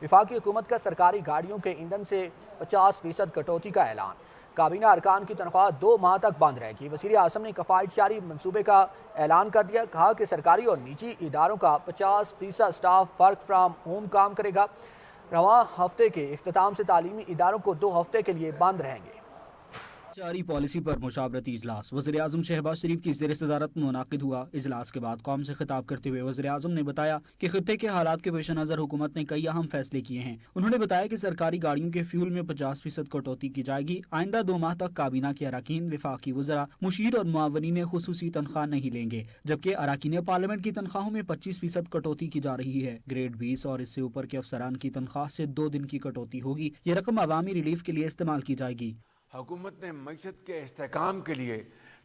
वफाकी हुकूमत का सरकारी गाड़ियों के ईंधन से 50% कटौती का ऐलान। काबीना अरकान की तनख्वाह 2 माह तक बंद रहेगी। वज़ीर आज़म ने कफायत जारी मंसूबे का ऐलान कर दिया। कहा कि सरकारी और निजी इदारों का 50% स्टाफ वर्क फ्राम होम काम करेगा। रवां हफ्ते के इख्तिताम से तालीमी इदारों को 2 हफ्ते के लिए बंद रहेंगे। जारी पॉलिसी पर मुशावरती इजलास। वज़ीर आज़म शहबाज शरीफ की ज़ेर सदारत में मुनाकिद हुआ। इजलास के बाद कौम से खिताब करते हुए वज़ीर आज़म ने बताया कि खित्ते के हालात के पेश नज़र हुकूमत ने कई अहम फैसले किए हैं। उन्होंने बताया कि सरकारी गाड़ियों के फ्यूल में 50% कटौती की जाएगी। आइंदा 2 माह तक काबीना के अराकीन, वफाकी वज़रा, मुशीर और मुआवनीन खुसूसी तनख्वाह नहीं लेंगे, जबकि अराकीन पार्लियामेंट की तनख्वाहों में 25% कटौती की जा रही है। ग्रेड 20 और इससे ऊपर के अफसरान की तनख्वाह से 2 दिन की कटौती होगी। ये रकम अवामी रिलीफ के लिए इस्तेमाल की जाएगी। हुकूमत ने मईशत के इस्तेहकाम के लिए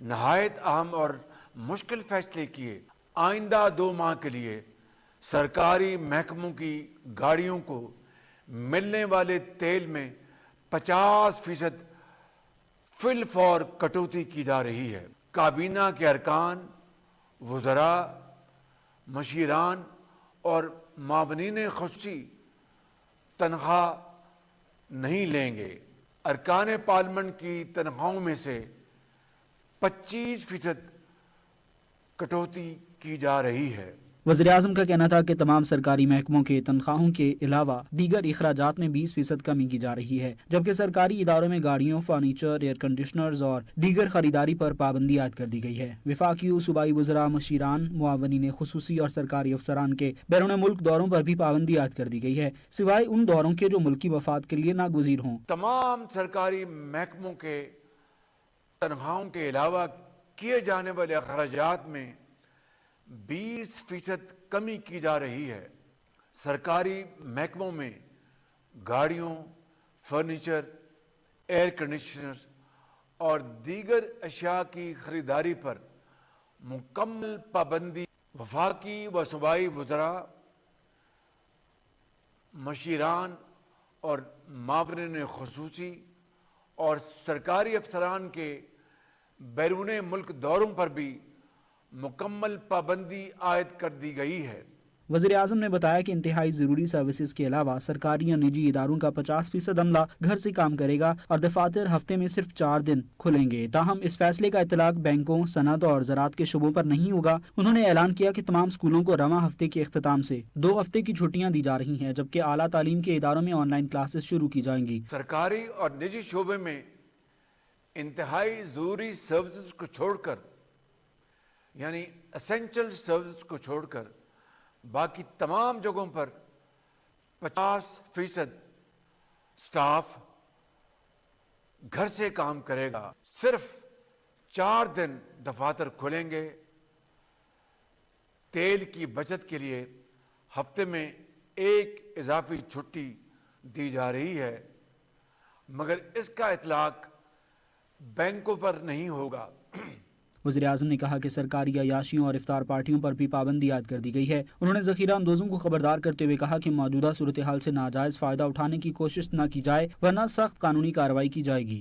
नहायत अहम और मुश्किल फैसले किए। आइंदा 2 माह के लिए सरकारी महकमों की गाड़ियों को मिलने वाले तेल में 50% फिल फॉर कटौती की जा रही है। काबीना के अरकान, वज़रा, मशीरान और मावनीन खुसूसी तनख्वाह नहीं लेंगे। अरकान पार्लियामेंट की तनख्वाहों में से 25% कटौती की जा रही है। वज़ीर आज़म का कहना था कि तमाम सरकारी महकमों के तनख्वाहों के अलावा दीगर इखराजात में 20% कमी की जा रही है, जबकि सरकारी इदारों में गाड़ियों, फर्नीचर, एयर कंडीशनर्स और दीगर खरीदारी पर पाबंदी आयद कर दी गई है। वफाकी सूबाई वज़रा, मशीरान, मुआवनीन खुसूसी और सरकारी अफसरान के बैरून मुल्क दौरों पर भी पाबंदी आयद कर दी गई है, सिवाय उन दौरों के जो मुल्की मफाद के लिए नागुज़ीर हों। तमाम सरकारी महकमों के तनख्वाहों के अलावा किए जाने वाले अखराजात में 20% कमी की जा रही है। सरकारी महकमों में गाड़ियों, फर्नीचर, एयर कंडीशनर्स और दीगर अशिया की खरीदारी पर मुकम्मल पाबंदी। वफाकी व सूबाई वज़रा, मशीरान और मावनीन खुसूसी और सरकारी अफसरान के बैरून मुल्क दौरों पर भी मुकम्मल पाबंदी आयद कर दी गई है। वज़ीर आज़म ने बताया कि इंतहाई ज़रूरी सर्विसेज के अलावा सरकारी या निजी इदारों का 50% अमला घर से काम करेगा और दफातर हफ्ते में सिर्फ 4 दिन खुलेंगे। ताहम इस फैसले का इतलाक बैंकों, सनअत और ज़राअत के शुबों पर नहीं होगा। उन्होंने ऐलान किया कि तमाम स्कूलों को रवां हफ्ते के इख्तिताम से 2 हफ्ते की छुट्टियाँ दी जा रही हैं, जबकि आला तालीम के इदारों में ऑनलाइन क्लासेस शुरू की जाएंगी। सरकारी और निजी शोबे में इंतहाई ज़रूरी सर्विसेज को छोड़कर, यानी एसेंशियल सर्विस को छोड़कर बाकी तमाम जगहों पर 50% स्टाफ घर से काम करेगा। सिर्फ 4 दिन दफातर खुलेंगे। तेल की बचत के लिए हफ्ते में 1 इजाफी छुट्टी दी जा रही है, मगर इसका इतलाक बैंकों पर नहीं होगा। वज़ीर आज़म ने कहा कि सरकारी अयाशियों और इफ्तार पार्टियों पर भी पाबंदी आयद कर दी गई है। उन्होंने ज़ख़ीरा अंदोज़ों को खबरदार करते हुए कहा कि मौजूदा सूरत हाल से नाजायज़ फ़ायदा उठाने की कोशिश न की जाए, वरना सख्त कानूनी कार्रवाई की जाएगी।